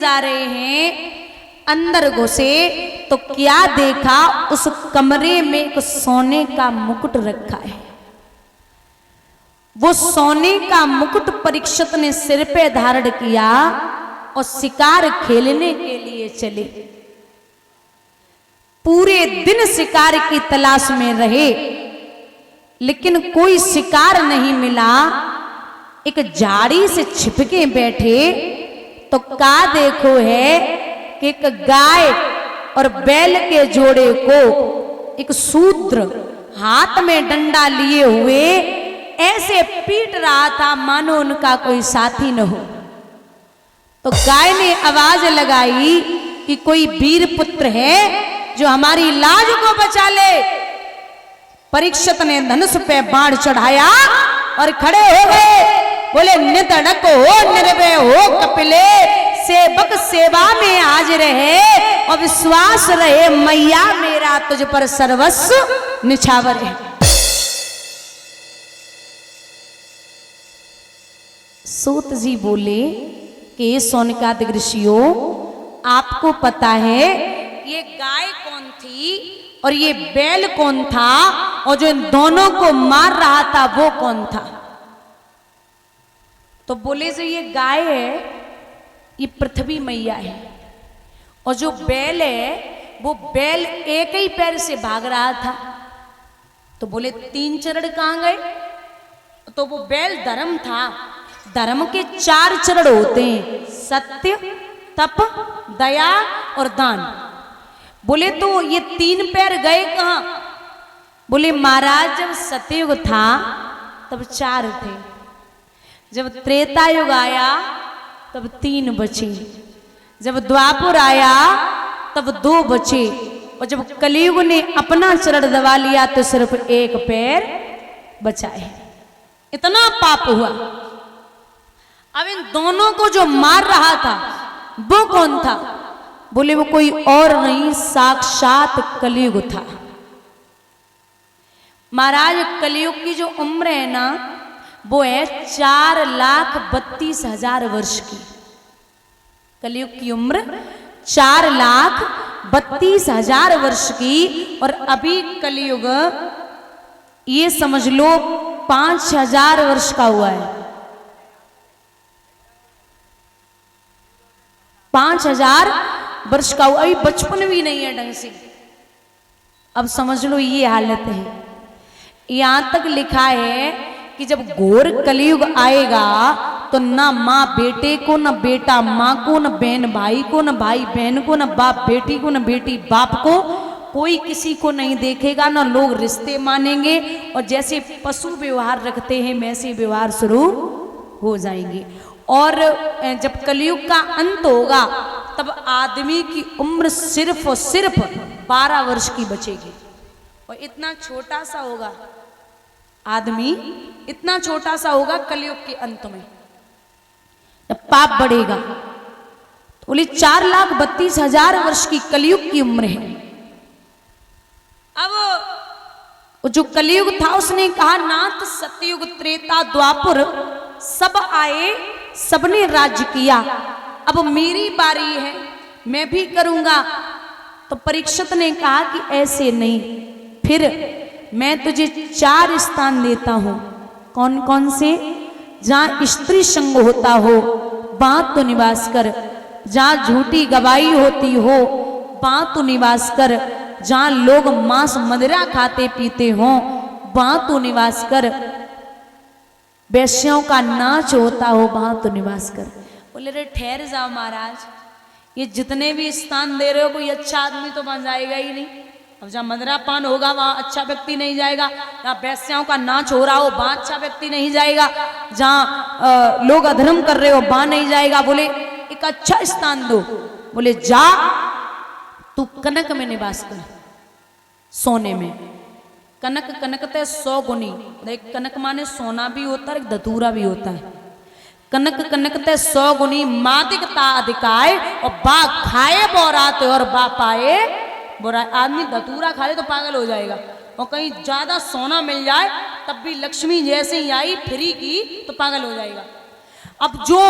जा रहे हैं, अंदर घुसे तो क्या देखा, उस कमरे में एक सोने का मुकुट रखा है। वो सोने का मुकुट परीक्षित ने सिर पे धारण किया और शिकार खेलने के लिए चले। पूरे दिन शिकार की तलाश में रहे, लेकिन कोई शिकार नहीं मिला। एक झाड़ी से छिपके बैठे तो का देखो है कि एक गाय और बैल के जोड़े को एक शूद्र हाथ में डंडा लिए हुए ऐसे पीट रहा था मानो उनका कोई साथी न हो। तो गाय ने आवाज लगाई कि कोई वीर पुत्र है जो हमारी लाज को बचा ले। परीक्षित ने धनुष पे बाण चढ़ाया और खड़े हो गए, बोले नितड़क हो निर्भय हो कपिले, सेवक सेवा में हाजिर है और विश्वास रहे मैया मेरा तुझ पर सर्वस्व निछावर है। सूत जी बोले कि सोनकादिक ऋषियों, आपको पता है ये गाय कौन थी और ये बैल कौन था और जो इन दोनों को मार रहा था वो कौन था? तो बोले जो ये गाय है ये पृथ्वी मैया है और जो बैल है वो बैल एक ही पैर से भाग रहा था। तो बोले तीन चरण कहां गए? तो वो बैल धर्म था, धर्म के चार चरण होते हैं, सत्य, तप, दया और दान। बोले तो ये तीन पैर गए कहां? बोले महाराज जब सतयुग था तब चार थे, जब त्रेता युग आया तब तीन बचे, जब द्वापर आया तब दो बचे और जब कलयुग ने अपना चरण दबा लिया तो सिर्फ एक पैर बचा है। इतना पाप हुआ। अब इन दोनों को जो मार रहा था वो कौन था? बोले वो कोई और नहीं, साक्षात कलयुग था। महाराज कलयुग की जो उम्र है ना वो है 4,32,000 वर्ष की। कलयुग की उम्र 4,32,000 वर्ष की और अभी कलयुग ये समझ लो 5,000 वर्ष का हुआ है। 5,000 वर्ष का हुआ, अभी बचपन भी नहीं है ढंग से। अब समझ लो ये हालत है। यहां तक लिखा है कि जब घोर कलयुग आएगा तो ना माँ बेटे को, न बेटा माँ को, न बहन भाई को, न भाई बहन को, न बाप बेटी को, न बेटी बाप को, कोई किसी को नहीं देखेगा, न लोग रिश्ते मानेंगे और जैसे पशु व्यवहार रखते हैं वैसे व्यवहार शुरू हो जाएंगे। और जब कलयुग का अंत होगा तब आदमी की उम्र सिर्फ और सिर्फ 12 वर्ष की बचेगी और इतना छोटा सा होगा आदमी, इतना छोटा सा होगा कलयुग के अंत में जब पाप बढ़ेगा। तो बोले 4,32,000 वर्ष की कलयुग की उम्र है। अब जो कलयुग था उसने कहा नाथ सतयुग त्रेता द्वापर सब आए, सबने राज्य किया, अब मेरी बारी है, मैं भी करूंगा। तो परीक्षित ने कहा कि ऐसे नहीं, फिर मैं तुझे 4 स्थान देता हूं। कौन कौन से? जहां स्त्री संग होता हो वहां तो निवास कर, जहां झूठी गवाही होती हो वहां तो निवास कर, जहां लोग मांस मदिरा खाते पीते हो वहां तो निवास कर, वैश्यों का नाच होता हो वहां तो निवास कर। बोले रे ठहर जाओ महाराज, ये जितने भी स्थान दे रहे हो कोई अच्छा आदमी तो वहां जाएगा ही नहीं। अब जहाँ मदिरापान होगा वहां अच्छा व्यक्ति नहीं जाएगा, जहाँ वैश्याओं का नाच हो रहा हो वहां अच्छा व्यक्ति नहीं जाएगा, जहाँ लोग अधर्म कर रहे हो वहां नहीं जाएगा। बोले एक अच्छा स्थान दो। बोले जा तू कनक में निवास कर, सोने में। कनक कनक ते 100 गुनी, एक कनक माने सोना भी होता है, एक धतूरा भी होता है। कनक कनक ते 100 गुनी मादिकता अधिकाय और बा खाए बोराते और बा पाए बुरा। आदमी धतूरा खा ले तो पागल हो जाएगा और कहीं ज्यादा सोना मिल जाए तब भी लक्ष्मी जैसे ही आई फ्री की तो पागल हो जाएगा। अब जो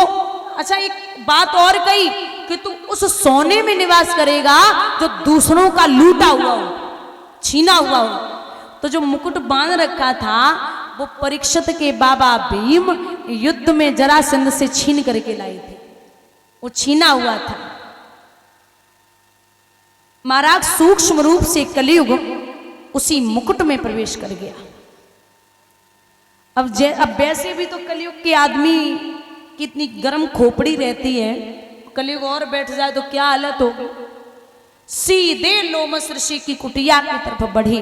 अच्छा एक बात और कही कि तू उस सोने में निवास करेगा जो दूसरों का लूटा हुआ हो, छीना हुआ हो। तो जो मुकुट बांध रखा था वो परीक्षित के बाबा भीम युद्ध में जरासंध से छीन करके लाए थे, वो छीना हुआ था। महाराज सूक्ष्म रूप से कलयुग उसी मुकुट में प्रवेश कर गया। अब वैसे भी तो कलयुग के आदमी की इतनी गर्म खोपड़ी रहती है, कलयुग और बैठ जाए तो क्या हालत होगी। सीधे लोमस ऋषि की कुटिया की तरफ बढ़ी,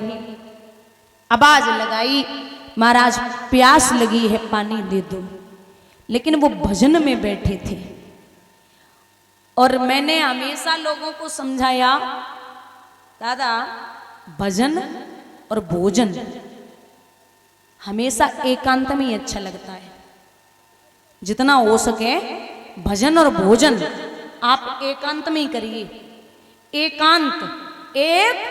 आवाज लगाई, महाराज प्यास लगी है, पानी दे दो। लेकिन वो भजन में बैठे थे। और मैंने हमेशा लोगों को समझाया, दादा भजन और भोजन हमेशा एकांत में ही अच्छा लगता है। जितना हो सके भजन और भोजन आप एकांत में ही करिए। एकांत, एक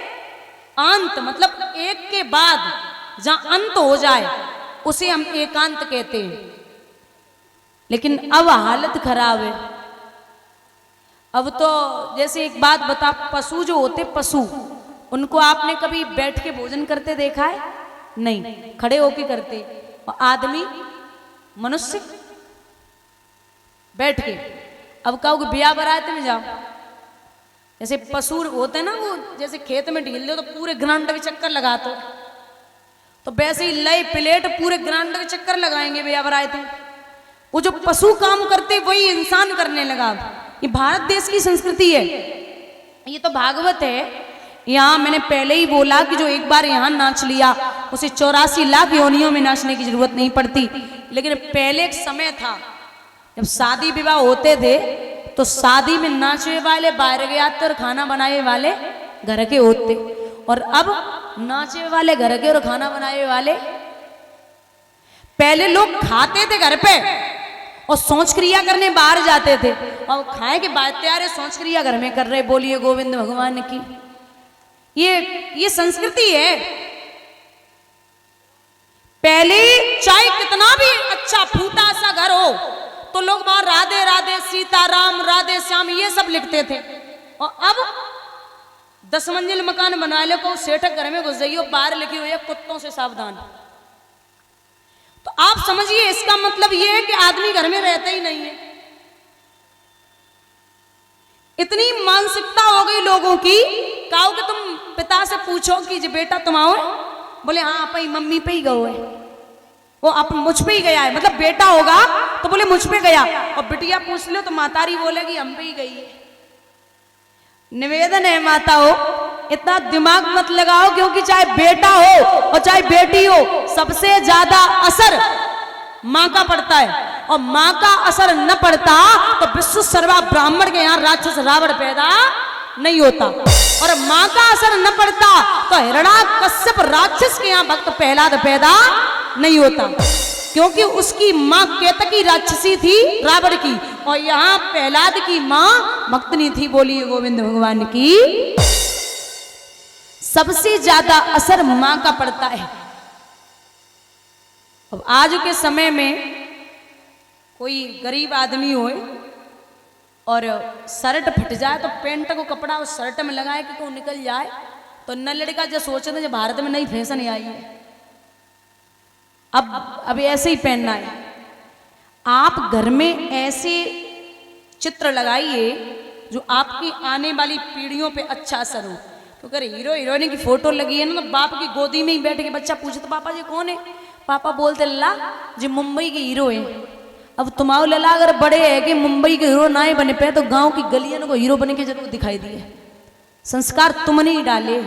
अंत मतलब एक के बाद जहां अंत हो जाए उसे हम एकांत कहते हैं। लेकिन अब हालत खराब है। अब तो जैसे एक बात बता, पशु जो होते पशु, उनको आपने कभी बैठ के भोजन करते देखा है? नहीं, खड़े होके करते। और आदमी मनुष्य बैठ के। अब कहोगे ब्याह बरात में जाओ, जैसे पशु होते हैं ना, वो जैसे खेत में ढील दो तो पूरे ग्राउंड के चक्कर लगाते, तो वैसे ही लय प्लेट पूरे ग्राउंड के चक्कर लगाएंगे ब्याह बरात में। वो जो पशु काम करते वही इंसान करने लगा। ये भारत देश की संस्कृति है, ये तो भागवत है। यहाँ मैंने पहले ही बोला कि जो एक बार यहाँ नाच लिया उसे 84 लाख योनियों में नाचने की जरूरत नहीं पड़ती। लेकिन पहले एक समय था जब शादी विवाह होते थे तो शादी में नाचने वाले बाहर के आते और खाना बनाने वाले घर के होते, और अब नाचने वाले घर के और खाना बनाने वाले। पहले लोग खाते थे घर पे और सोच क्रिया करने बाहर जाते थे, और खाए के बाद तैयार सोच क्रिया घर में कर रहे। बोलिए गोविंद भगवान की। ये संस्कृति है। पहले चाहे कितना भी अच्छा फूटा सा घर हो तो लोग वहां राधे राधे सीताराम राधे श्याम ये सब लिखते थे। और अब 10 मंजिल मकान बना ले को सेठक घर में घुस जाइए, बाहर लिखी हुई है कुत्तों से सावधान। तो आप समझिए इसका मतलब यह है कि आदमी घर में रहता ही नहीं है। इतनी मानसिकता हो गई लोगों की। कहो कि तुम पिता से पूछो कि जी बेटा तुम आओ, बोले हाँ अपनी मम्मी पे ही गो है, वो आप मुझ पे ही गया है। मतलब बेटा होगा तो बोले मुझ पे गया, और बिटिया पूछ लो तो मातारी बोलेगी हम पे ही गई है। निवेदन है माता हो, इतना दिमाग मत लगाओ, क्योंकि चाहे बेटा हो और चाहे बेटी हो सबसे ज्यादा असर माँ का पड़ता है। और माँ का असर न पड़ता तो विश्व सर्वा ब्राह्मण के यहाँ राक्षस रावण पैदा नहीं होता, और माँ का असर न पड़ता तो हिरण्याकश्यप राक्षस के यहाँ भक्त प्रहलाद पैदा नहीं होता, क्योंकि उसकी माँ केतकी राक्षसी थी रावण की, और यहाँ प्रहलाद की माँ भक्तनी थी। बोलिए गोविंद भगवान की। सबसे ज्यादा असर माँ का पड़ता है। अब आज के समय में कोई गरीब आदमी हो और शर्ट फट जाए तो पैंट को कपड़ा उस शर्ट में लगाए कि वो निकल जाए, तो न लड़का जो सोचते थे जब भारत में नई फैशन आई है अब ऐसे ही पहनना है। आप घर में ऐसे चित्र लगाइए जो आपकी आने वाली पीढ़ियों पे अच्छा असर हो। तो अगर हीरो हीरोइन की फोटो लगी है ना, तो बाप की गोदी में ही बैठ के बच्चा पूछता पापा जी कौन है, पापा बोलते लल्ला जी मुंबई के हीरो है। अब तुम्हारे लल्ला अगर बड़े है कि मुंबई के हीरो ना ही बने पे तो गांव की गलियों को हीरो बने के जरूर दिखाई दिए। संस्कार तुमने ही डाले।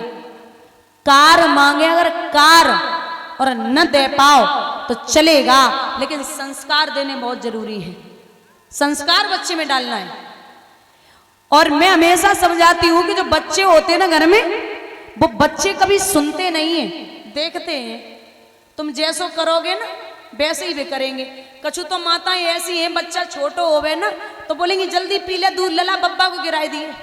कार मांगे अगर कार और न दे पाओ तो चलेगा, लेकिन संस्कार देने बहुत जरूरी है। संस्कार बच्चे में डालना है। और मैं हमेशा समझाती हूं कि जो बच्चे होते हैं ना घर में, वो बच्चे कभी सुनते नहीं है, देखते हैं। तुम जैसो करोगे ना वैसे ही वे करेंगे। कछु तो माताएं ऐसी हैं, बच्चा छोटो होवे ना तो बोलेंगी जल्दी पी ले दूध, लला बब्बा को गिरा दिए,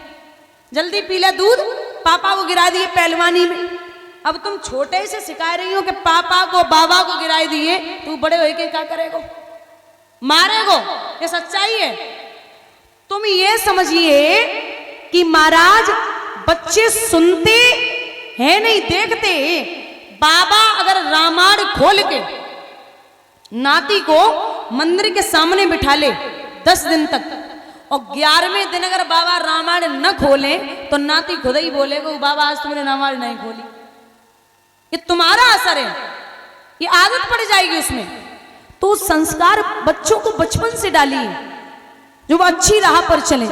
जल्दी पी ले दूध, पापा को गिरा दिए पहलवानी में। अब तुम छोटे से सिखा रही हो कि पापा को बाबा को गिरा दिए, तू बड़े होके क्या करेगो, मारेगो। ये सच्चाई है। तुम ये समझिए कि महाराज बच्चे सुनते हैं नहीं देखते। बाबा अगर रामायण खोल के नाती को मंदिर के सामने बिठा ले 10 दिन तक, और 11वें दिन अगर बाबा रामायण न खोले तो नाती खुद ही बोलेगा बाबा आज तुमने रामायण नहीं खोली। ये तुम्हारा असर है, ये आदत पड़ जाएगी उसमें। तो संस्कार बच्चों को बचपन से डालिए जो वो अच्छी राह पर चले।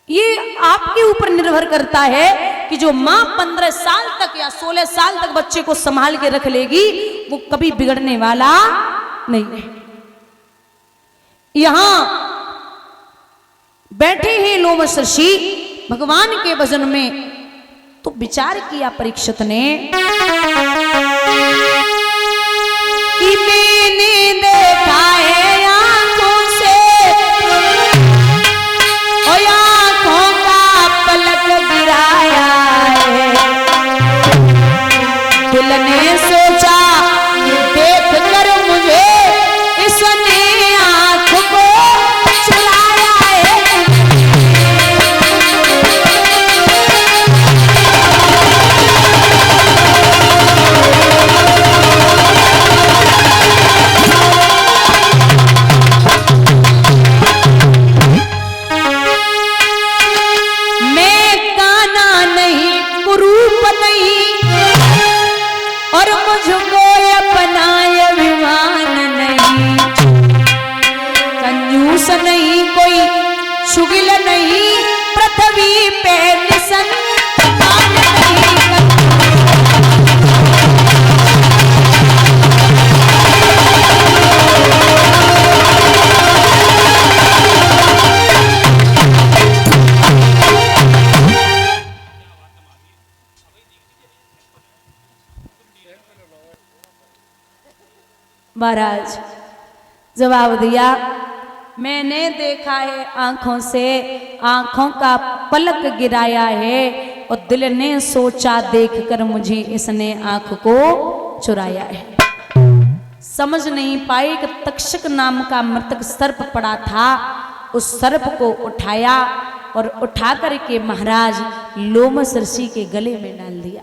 ये आपके ऊपर निर्भर करता है कि जो मां 15 साल तक या 16 साल तक बच्चे को संभाल के रख लेगी वो कभी बिगड़ने वाला नहीं है। यहां बैठे हैं लोमश ऋषि भगवान के भजन में, तो विचार किया परीक्षित ने कि मैंने देखा है आंखों से और आंखों का पलक गिराया है, दिल ने सोचा देख कर मुझे इसने आंख को चुराया है। नहीं कोई शुगिल नहीं पृथ्वी पे निसन महाराज जवाब दिया मैंने देखा है आंखों से, आंखों का पलक गिराया है और दिल ने सोचा देखकर मुझे इसने आंख को चुराया है। समझ नहीं पाए कि तक्षक नाम का मृतक सर्प पड़ा था, उस सर्प को उठाया और उठा करके महाराज लोमश ऋषि के गले में डाल दिया।